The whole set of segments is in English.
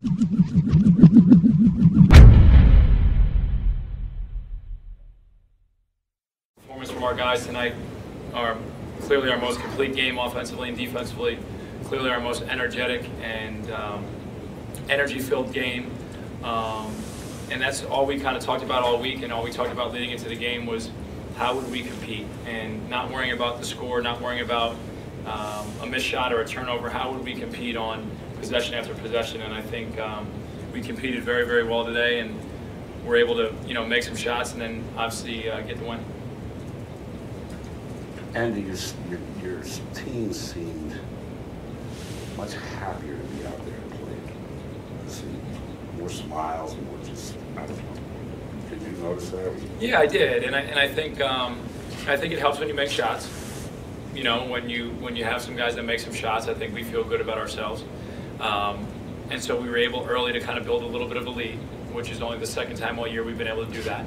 Performance from our guys tonight are clearly our most complete game offensively and defensively, clearly our most energetic and energy-filled game. And that's all we kind of talked about all week, and all we talked about leading into the game was how would we compete, and not worrying about the score, not worrying about a missed shot or a turnover. How would we compete on possession after possession? And I think we competed very, very well today, and we're able to, make some shots and then obviously get the win. Andy, your team seemed much happier to be out there and play. See more smiles, more just, I don't know. Did you notice that? Yeah, I did, and I think it helps when you make shots. When you have some guys that make some shots, I think we feel good about ourselves. And so we were able early to kind of build a little bit of a lead, which is only the second time all year we've been able to do that.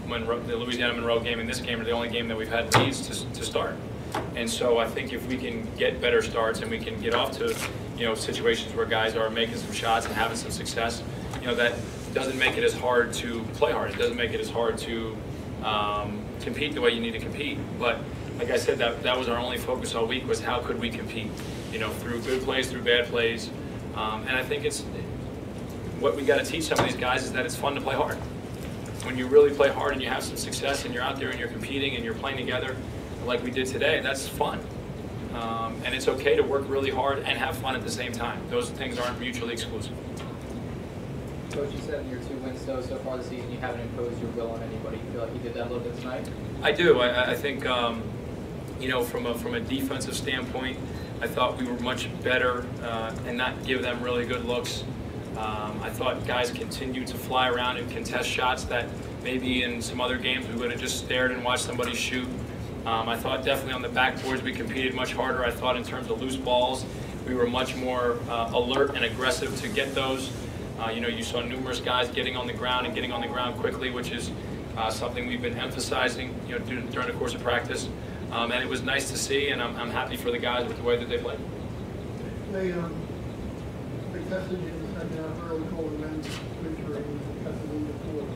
When the Louisiana Monroe game and this game are the only game that we've had leads to start. And so I think if we can get better starts and we can get off to situations where guys are making some shots and having some success, that doesn't make it as hard to play hard. It doesn't make it as hard to compete the way you need to compete. But like I said, that was our only focus all week, was how could we compete, through good plays, through bad plays. And I think it's what we got to teach some of these guys is that it's fun to play hard. When you really play hard and you have some success and you're out there and you're competing and you're playing together like we did today, that's fun. And it's okay to work really hard and have fun at the same time. Those things aren't mutually exclusive. Coach, you said in your 2 wins so far this season you haven't imposed your will on anybody. You feel like you did that a little bit tonight? I do. I think, from a defensive standpoint, I thought we were much better and not give them really good looks. I thought guys continued to fly around and contest shots that maybe in some other games we would have just stared and watched somebody shoot. I thought definitely on the backboards we competed much harder. I thought in terms of loose balls we were much more alert and aggressive to get those. You saw numerous guys getting on the ground and getting on the ground quickly, which is something we've been emphasizing during the course of practice. And it was nice to see, and I'm happy for the guys with the way that they played. They tested you in the second half early, cold and then winter, and tested in the fourth.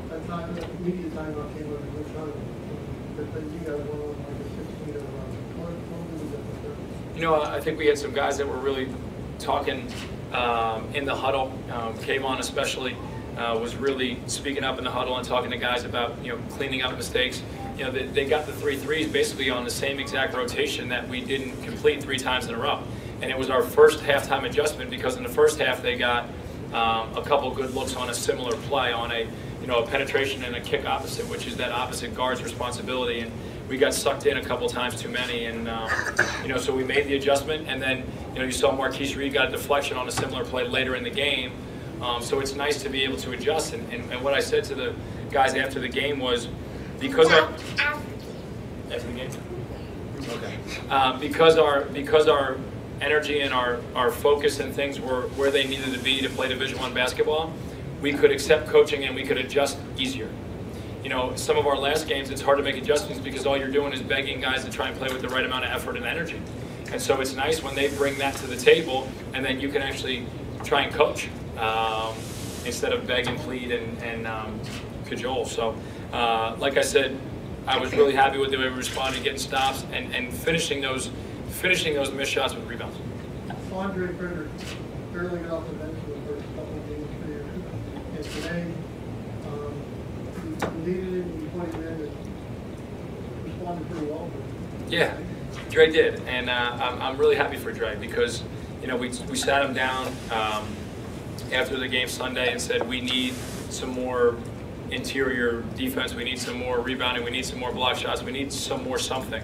That time, the media timeout came up a good time. But then you guys went on like a 16 or I think we had some guys that were really talking in the huddle. Kayvon especially was really speaking up in the huddle and talking to guys about cleaning up mistakes. They got the 3 threes basically on the same exact rotation that we didn't complete 3 times in a row. And it was our first halftime adjustment because in the first half they got a couple good looks on a similar play on a penetration and a kick opposite, which is that opposite guard's responsibility. And we got sucked in a couple times too many, and so we made the adjustment. And then you saw Marquise Reed got a deflection on a similar play later in the game. So it's nice to be able to adjust. And what I said to the guys after the game was, because after the game, okay, because our energy and our focus and things were where they needed to be to play Division I basketball, we could accept coaching and we could adjust easier. Some of our last games, it's hard to make adjustments because all you're doing is begging guys to try and play with the right amount of effort and energy. And so it's nice when they bring that to the table, and then you can actually try and coach instead of beg and plead and cajole. So, like I said, I was really happy with the way we responded, getting stops and finishing those missed shots with rebounds. Andre Frederick barely got off the bench for the first couple of games for you. And today, you needed it and you played in and responded pretty well. Yeah, Dre did, and I'm really happy for Dre because we sat him down after the game Sunday and said we need some more interior defense, we need some more rebounding, we need some more block shots, we need some more something.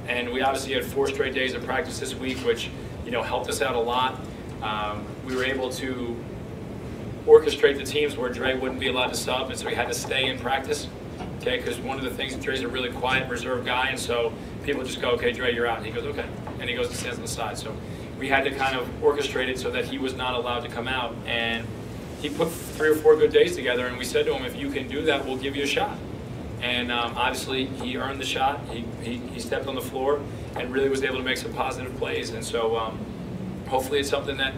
And we obviously had 4 straight days of practice this week, which helped us out a lot. We were able to orchestrate the teams where Dre wouldn't be allowed to sub, and so he had to stay in practice. Okay, because one of the things, Dre's a really quiet, reserved guy, and so people just go, okay, Dre, you're out. And he goes, okay, and he goes and stands on the side. So we had to kind of orchestrate it so that he was not allowed to come out. And he put 3 or 4 good days together, and we said to him, if you can do that, we'll give you a shot. And obviously, he earned the shot. He stepped on the floor and really was able to make some positive plays. And so hopefully it's something that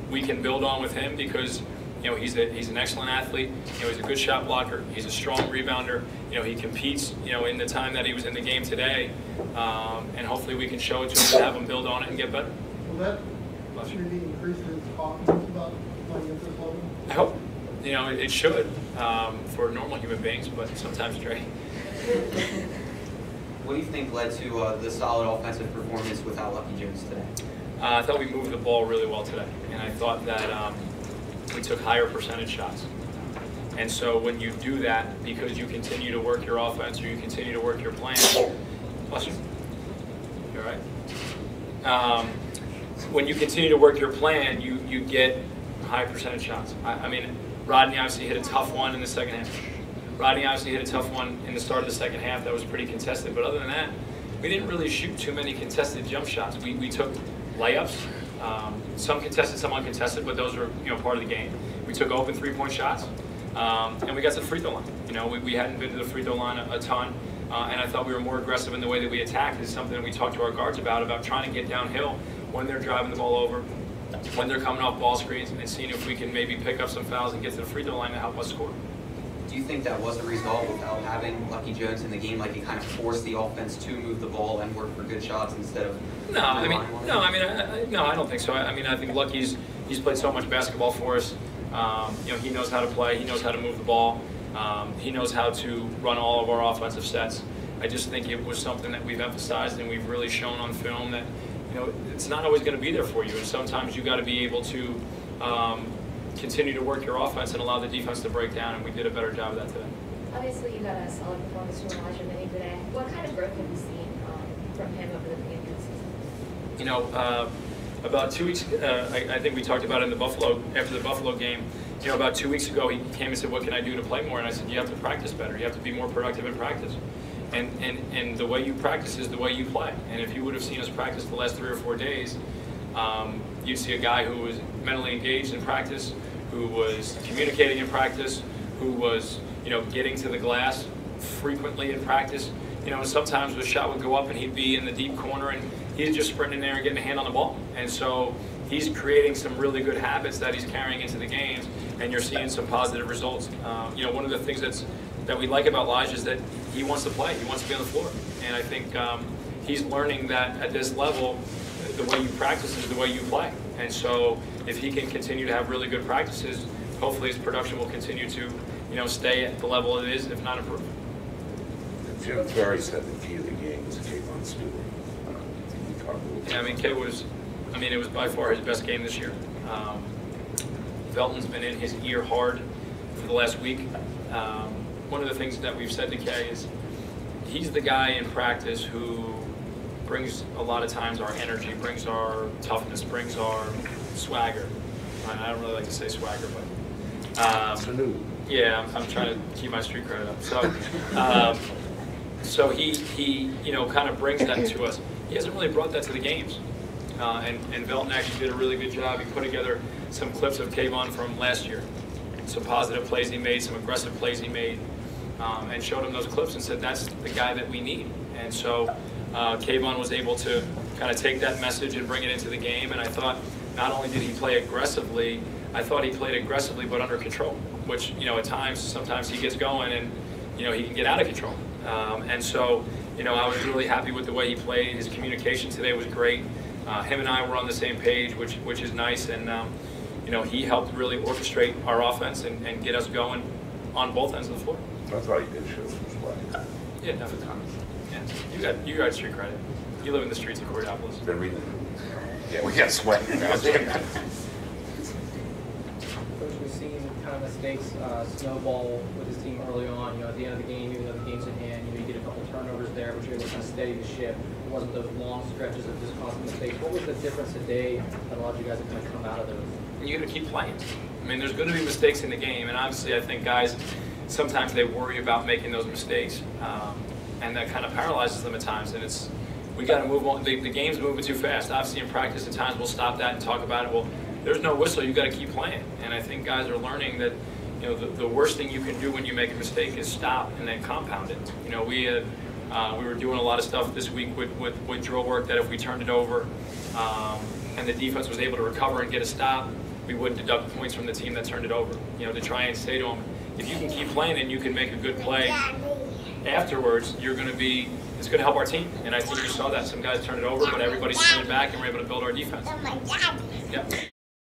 we can build on with him because he's an excellent athlete. He's a good shot blocker. He's a strong rebounder. He competes. In the time that he was in the game today, and hopefully we can show it to him and have him build on it and get better. Will that maybe increase his confidence about playing at this level? I hope. It should for normal human beings, but sometimes Dre. What do you think led to the solid offensive performance without Lucky Jones today? I thought we moved the ball really well today, and I thought that we took higher percentage shots. And so when you do that, because you continue to work your offense or you continue to work your plan, bless you. You all right? When you continue to work your plan, you get high percentage shots. I mean, Rodney obviously hit a tough one in the second half. Rodney obviously hit a tough one in the start of the second half that was pretty contested. But other than that, we didn't really shoot too many contested jump shots. We took layups, some contested, some uncontested, but those were part of the game. We took open three-point shots, and we got to the free throw line. We hadn't been to the free throw line a ton, and I thought we were more aggressive in the way that we attacked. Is something that we talked to our guards about trying to get downhill when they're driving the ball over, when they're coming off ball screens, and seeing if we can maybe pick up some fouls and get to the free throw line to help us score. Do you think that was the result without having Lucky Jones in the game? Like it kind of forced the offense to move the ball and work for good shots instead of I don't think so. I think Lucky's played so much basketball for us. He knows how to play. He knows how to move the ball. He knows how to run all of our offensive sets. I just think it was something that we've emphasized and we've really shown on film that it's not always going to be there for you, and sometimes you got to be able to continue to work your offense and allow the defense to break down, and we did a better job of that today. Obviously, you got a solid performance from Elijah Minnie today. What kind of growth have you seen from him over the beginning of the season? About 2 weeks, I think we talked about it in after the Buffalo game. About 2 weeks ago, he came and said, "What can I do to play more?" And I said, "You have to practice better. You have to be more productive in practice. And the way you practice is the way you play. And if you would have seen us practice the last 3 or 4 days, you'd see a guy who was mentally engaged in practice, who was communicating in practice, who was getting to the glass frequently in practice. Sometimes the shot would go up and he'd be in the deep corner and he's just sprinting there and getting a hand on the ball. And so he's creating some really good habits that he's carrying into the games, and you're seeing some positive results. One of the things that we like about Elijah is that he wants to play. He wants to be on the floor. And I think he's learning that at this level, the way you practice is the way you play. And so if he can continue to have really good practices, hopefully his production will continue to stay at the level it is, if not improve. Jim Terry said the key of the game was Kayvon Stewart. Yeah, Kay was, it was by far his best game this year. Felton's been in his ear hard for the last week. One of the things that we've said to Kay is he's the guy in practice who brings a lot of times our energy, brings our toughness, brings our swagger. I don't really like to say swagger, but yeah, I'm trying to keep my street credit up. So he kind of brings that to us. He hasn't really brought that to the games. And Velton actually did a really good job. He put together some clips of Kayvon from last year, some positive plays he made, some aggressive plays he made, and showed him those clips and said, that's the guy that we need. And so Kayvon was able to kind of take that message and bring it into the game. And I thought not only did he play aggressively, I thought he played aggressively but under control, which, at times, sometimes he gets going and, he can get out of control. And so, I was really happy with the way he played. His communication today was great. Him and I were on the same page, which is nice. And, he helped really orchestrate our offense and get us going on both ends of the floor. I thought he did show some swag. Yeah, definitely. Yeah, you got street credit. You live in the streets of Coriopolis. Been reading. Yeah, we got swag now. Coach, we've seen kind of mistakes snowball with his team early on. At the end of the game, even though the game's in hand, you get a couple turnovers there, but you're able to kind of steady the ship. It wasn't those long stretches of just constant mistakes. What was the difference today that allowed you guys to kind of come out of those? You got to keep playing. There's going to be mistakes in the game, and obviously I think guys, sometimes they worry about making those mistakes, and that kind of paralyzes them at times. And we got to move on. The game's moving too fast. Obviously in practice at times we'll stop that and talk about it. Well, there's no whistle. You got to keep playing. And I think guys are learning that the worst thing you can do when you make a mistake is stop and then compound it. We were doing a lot of stuff this week with drill work that if we turned it over, and the defense was able to recover and get a stop, we wouldn't deduct points from the team that turned it over. You know, to try and say to them, if you can keep playing and you can make a good play afterwards, it's going to help our team. And I think you saw that. Some guys turned it over, but everybody's coming back and we're able to build our defense. Oh my God. Yep.